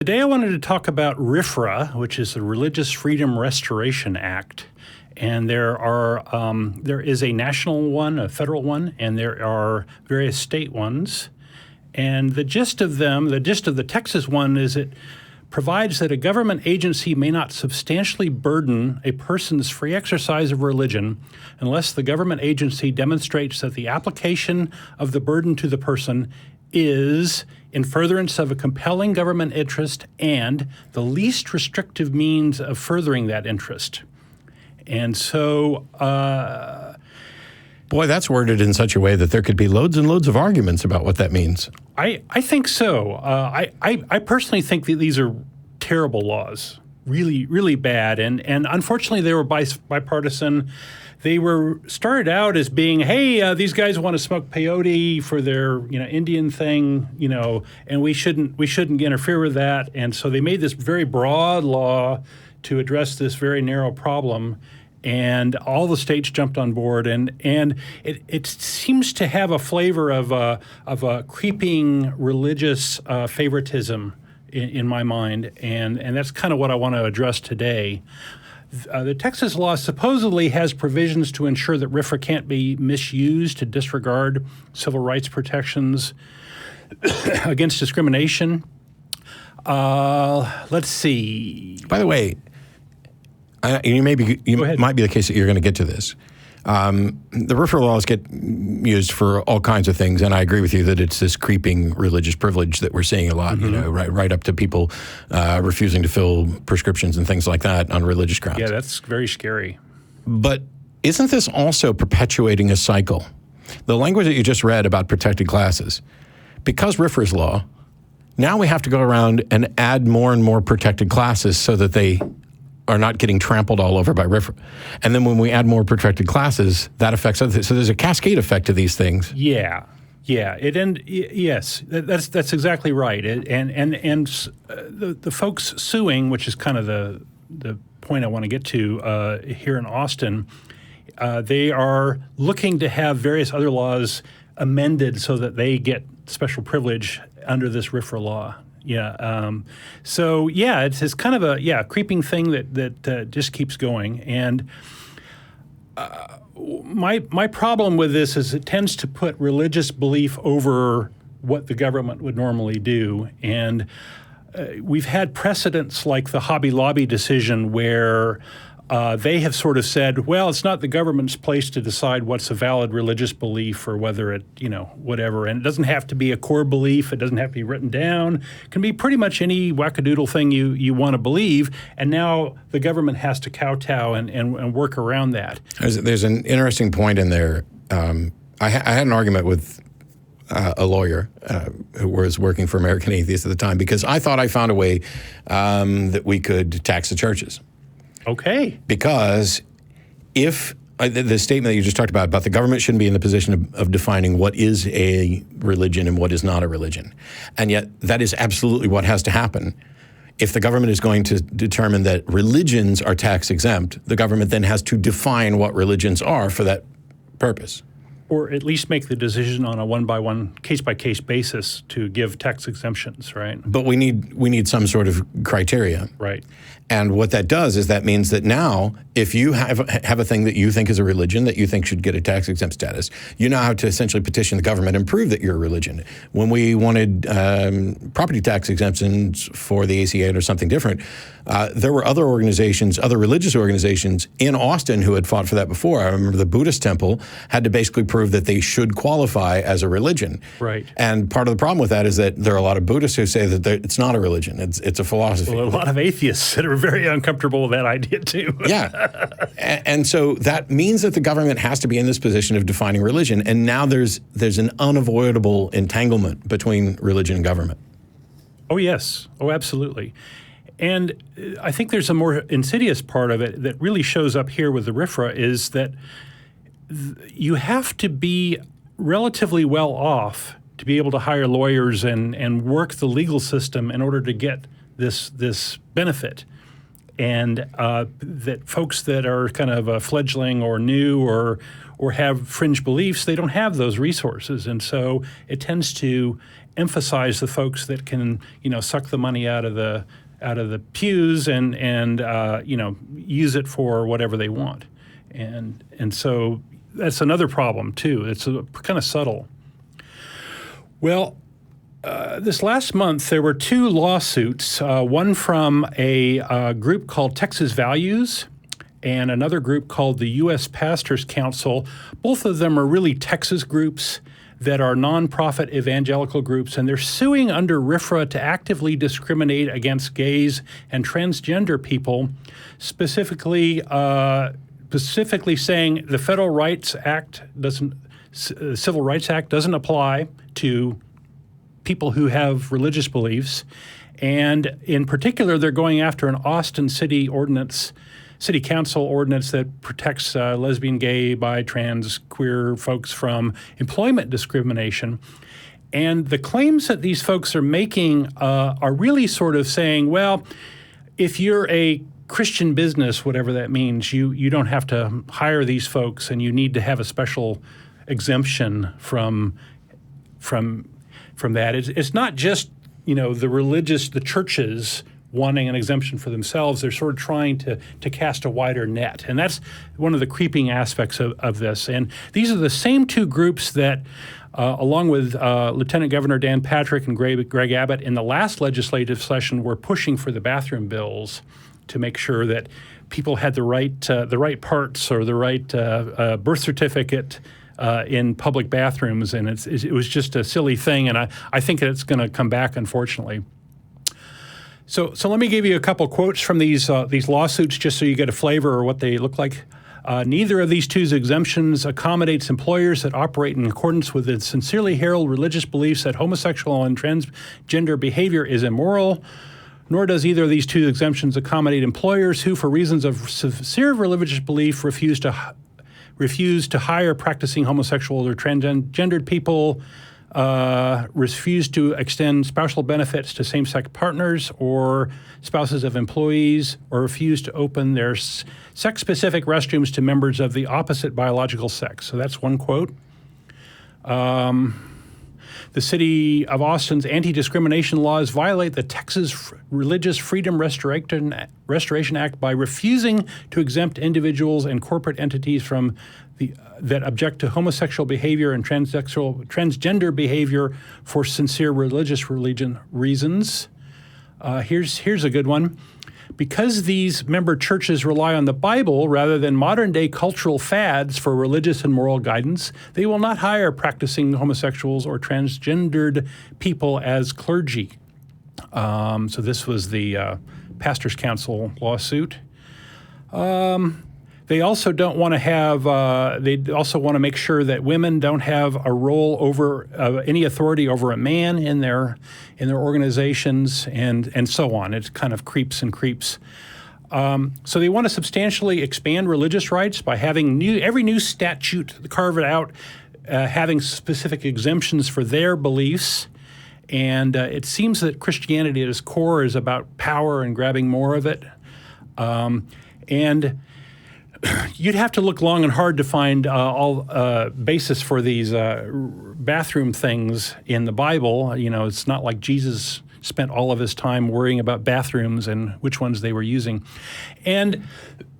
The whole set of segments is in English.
Today I wanted to talk about RFRA, which is the Religious Freedom Restoration Act. And there is a national one, a federal one, and there are various state ones. And the gist of the Texas one is it provides that a government agency may not substantially burden a person's free exercise of religion unless the government agency demonstrates that the application of the burden to the person is in furtherance of a compelling government interest and the least restrictive means of furthering that interest. And so, boy, that's worded in such a way that there could be loads and loads of arguments about what that means. I think so. I personally think that these are terrible laws, really, really bad. And unfortunately, they were bipartisan. They were started out as being, hey, these guys want to smoke peyote for their Indian thing, and we shouldn't interfere with that. And so they made this very broad law to address this very narrow problem. And all the states jumped on board, and it seems to have a flavor of a creeping religious favoritism in my mind, and that's kind of what I want to address today. The Texas law supposedly has provisions to ensure that RFRA can't be misused to disregard civil rights protections against discrimination. Let's see. By the way, it might be the case that you're going to get to this. The RFRA laws get used for all kinds of things, and I agree with you that it's this creeping religious privilege that we're seeing a lot. Mm-hmm. Right up to people refusing to fill prescriptions and things like that on religious grounds. Yeah, that's very scary. But isn't this also perpetuating a cycle? The language that you just read about protected classes, because RFRA's law, now we have to go around and add more and more protected classes so that they are not getting trampled all over by RFRA. And then when we add more protected classes, that affects other things. So there's a cascade effect to these things. Yeah. Yes, that's exactly right. The folks suing, which is kind of the point I want to get to here in Austin, they are looking to have various other laws amended so that they get special privilege under this RFRA law. Yeah. It's kind of a creeping thing that just keeps going. And my problem with this is it tends to put religious belief over what the government would normally do. And we've had precedents like the Hobby Lobby decision where they have sort of said, well, it's not the government's place to decide what's a valid religious belief or whether it, whatever. And it doesn't have to be a core belief. It doesn't have to be written down. It can be pretty much any wackadoodle thing you want to believe. And now the government has to kowtow and work around that. There's an interesting point in there. I had an argument with a lawyer who was working for American Atheists at the time because I thought I found a way that we could tax the churches. Okay. Because if the statement that you just talked about the government shouldn't be in the position of defining what is a religion and what is not a religion, and yet that is absolutely what has to happen. If the government is going to determine that religions are tax exempt, the government then has to define what religions are for that purpose. Or at least make the decision on a one-by-one, case-by-case basis to give tax exemptions, right? But we need some sort of criteria. Right. And what that does is that means that now, if you have a thing that you think is a religion that you think should get a tax-exempt status, you now have to essentially petition the government and prove that you're a religion. When we wanted property tax exemptions for the ACA or something different, there were other religious organizations in Austin who had fought for that before. I remember the Buddhist temple had to basically prove that they should qualify as a religion. Right. And part of the problem with that is that there are a lot of Buddhists who say that it's not a religion, it's a philosophy. Well, a lot of atheists that are very uncomfortable with that idea too. Yeah. And so that means that the government has to be in this position of defining religion. And now there's an unavoidable entanglement between religion and government. Oh, yes. Oh, absolutely. And I think there's a more insidious part of it that really shows up here with the RFRA is that you have to be relatively well off to be able to hire lawyers and work the legal system in order to get this benefit. And that folks that are kind of a fledgling or new or have fringe beliefs, they don't have those resources. And so it tends to emphasize the folks that can, suck the money out of the pews and use it for whatever they want, and so that's another problem too. It's kind of subtle. Well, this last month there were two lawsuits. One from a group called Texas Values, and another group called the U.S. Pastors Council. Both of them are really Texas groups that are nonprofit evangelical groups, and they're suing under RFRA to actively discriminate against gays and transgender people, specifically saying the Civil Rights Act doesn't apply to people who have religious beliefs, and in particular, they're going after an Austin City Council ordinance that protects lesbian, gay, bi, trans, queer folks from employment discrimination. And the claims that these folks are making are really sort of saying, well, if you're a Christian business, whatever that means, you don't have to hire these folks, and you need to have a special exemption from that. It's not just the churches wanting an exemption for themselves. They're sort of trying to cast a wider net. And that's one of the creeping aspects of this. And these are the same two groups that, along with Lieutenant Governor Dan Patrick and Greg Abbott in the last legislative session, were pushing for the bathroom bills to make sure that people had the right parts or the right birth certificate in public bathrooms. And it was just a silly thing. And I think it's going to come back, unfortunately. So let me give you a couple quotes from these lawsuits just so you get a flavor of what they look like. Neither of these two exemptions accommodates employers that operate in accordance with the sincerely held religious beliefs that homosexual and transgender behavior is immoral, nor does either of these two exemptions accommodate employers who, for reasons of sincere religious belief, refuse to hire practicing homosexual or transgendered people, refuse to extend special benefits to same-sex partners or spouses of employees, or refuse to open their sex-specific restrooms to members of the opposite biological sex. So that's one quote. The City of Austin's anti-discrimination laws violate the Texas Religious Freedom Restoration Act by refusing to exempt individuals and corporate entities from that object to homosexual behavior and transgender behavior for sincere religious reasons. Here's a good one. Because these member churches rely on the Bible rather than modern-day cultural fads for religious and moral guidance, they will not hire practicing homosexuals or transgendered people as clergy. So this was the Pastors Council lawsuit. They also don't want to have. They also want to make sure that women don't have a role over any authority over a man in their organizations, and so on. It kind of creeps and creeps. So they want to substantially expand religious rights by having every new statute carve it out, having specific exemptions for their beliefs. And it seems that Christianity at its core is about power and grabbing more of it. And you'd have to look long and hard to find all basis for these bathroom things in the Bible. It's not like Jesus spent all of his time worrying about bathrooms and which ones they were using. And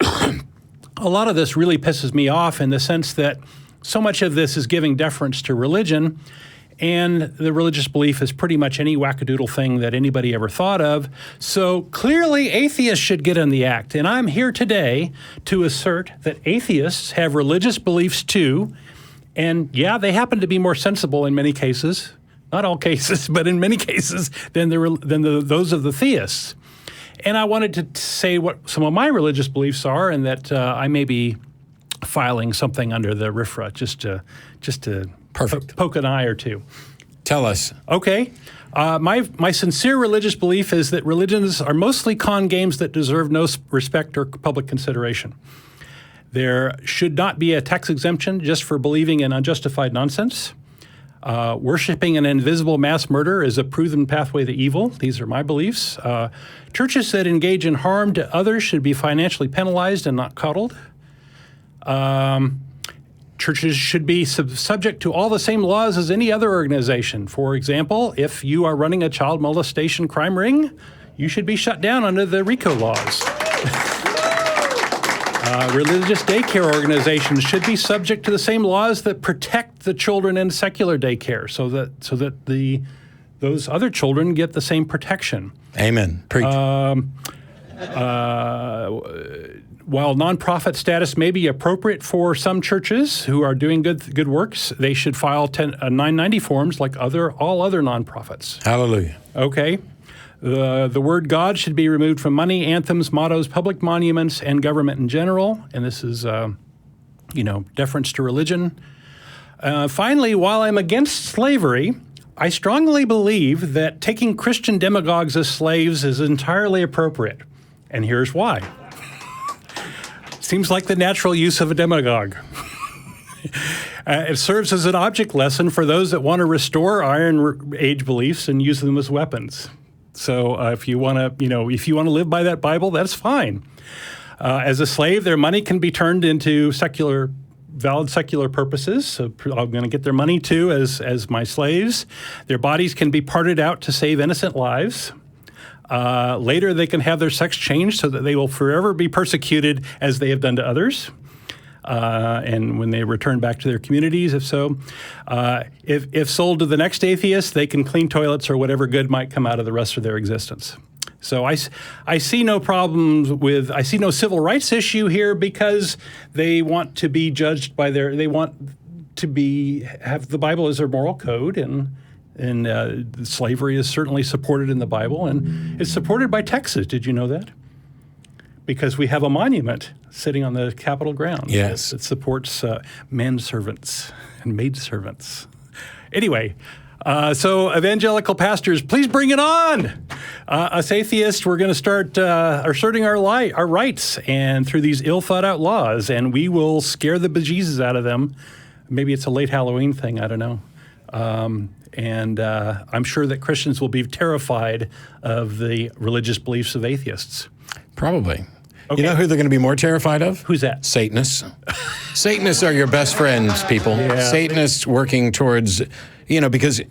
a lot of this really pisses me off in the sense that so much of this is giving deference to religion, and the religious belief is pretty much any wackadoodle thing that anybody ever thought of. So clearly atheists should get in the act. And I'm here today to assert that atheists have religious beliefs too. And yeah, they happen to be more sensible in many cases, not all cases, but in many cases than those of the theists. And I wanted to say what some of my religious beliefs are, and that I may be filing something under the RFRA just to Perfect. Poke an eye or two. Tell us. Okay. My sincere religious belief is that religions are mostly con games that deserve no respect or public consideration. There should not be a tax exemption just for believing in unjustified nonsense. Worshipping an invisible mass murder is a proven pathway to evil. These are my beliefs. Churches that engage in harm to others should be financially penalized and not coddled. churches should be subject to all the same laws as any other organization. For example, if you are running a child molestation crime ring, you should be shut down under the RICO laws. Religious daycare organizations should be subject to the same laws that protect the children in secular daycare, so that those other children get the same protection. Amen. Preach. While nonprofit status may be appropriate for some churches who are doing good works, they should file 990 forms like all other nonprofits. Hallelujah. Okay. The word God should be removed from money, anthems, mottos, public monuments, and government in general. And this is, deference to religion. Finally, while I'm against slavery, I strongly believe that taking Christian demagogues as slaves is entirely appropriate. And here's why. Seems like the natural use of a demagogue. It serves as an object lesson for those that want to restore Iron Age beliefs and use them as weapons. So if you want to live by that Bible, that's fine. As a slave, their money can be turned into valid secular purposes. So I'm going to get their money too as my slaves. Their bodies can be parted out to save innocent lives. Later, they can have their sex changed so that they will forever be persecuted as they have done to others. And when they return back to their communities, if so, if sold to the next atheist, they can clean toilets or whatever good might come out of the rest of their existence. So I see no problems I see no civil rights issue here because they want to be judged by they want to have the Bible as their moral code, and slavery is certainly supported in the Bible, and it's supported by Texas. Did you know that? Because we have a monument sitting on the Capitol grounds. Yes. It supports manservants and maidservants. Anyway, so evangelical pastors, please bring it on. Us atheists, we're going to start asserting our rights and through these ill-thought-out laws, and we will scare the bejesus out of them. Maybe it's a late Halloween thing, I don't know. And I'm sure that Christians will be terrified of the religious beliefs of atheists. Probably. Okay. You know who they're going to be more terrified of? Who's that? Satanists. Satanists are your best friends, people. Yeah. Satanists working towards, because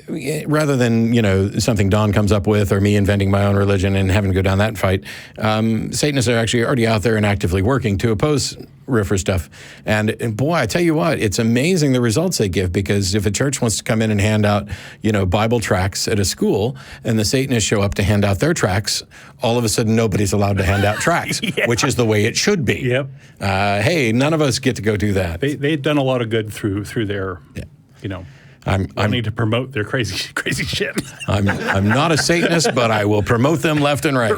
rather than, something Don comes up with or me inventing my own religion and having to go down that fight, Satanists are actually already out there and actively working to oppose RFRA stuff. And boy, I tell you what, it's amazing the results they give, because if a church wants to come in and hand out, Bible tracts at a school, and the Satanists show up to hand out their tracts, all of a sudden nobody's allowed to hand out tracts, Yeah. which is the way it should be. Yep. Hey, none of us get to go do that. They've done a lot of good through their, I'm wanting to promote their crazy shit. I'm not a Satanist, but I will promote them left and right.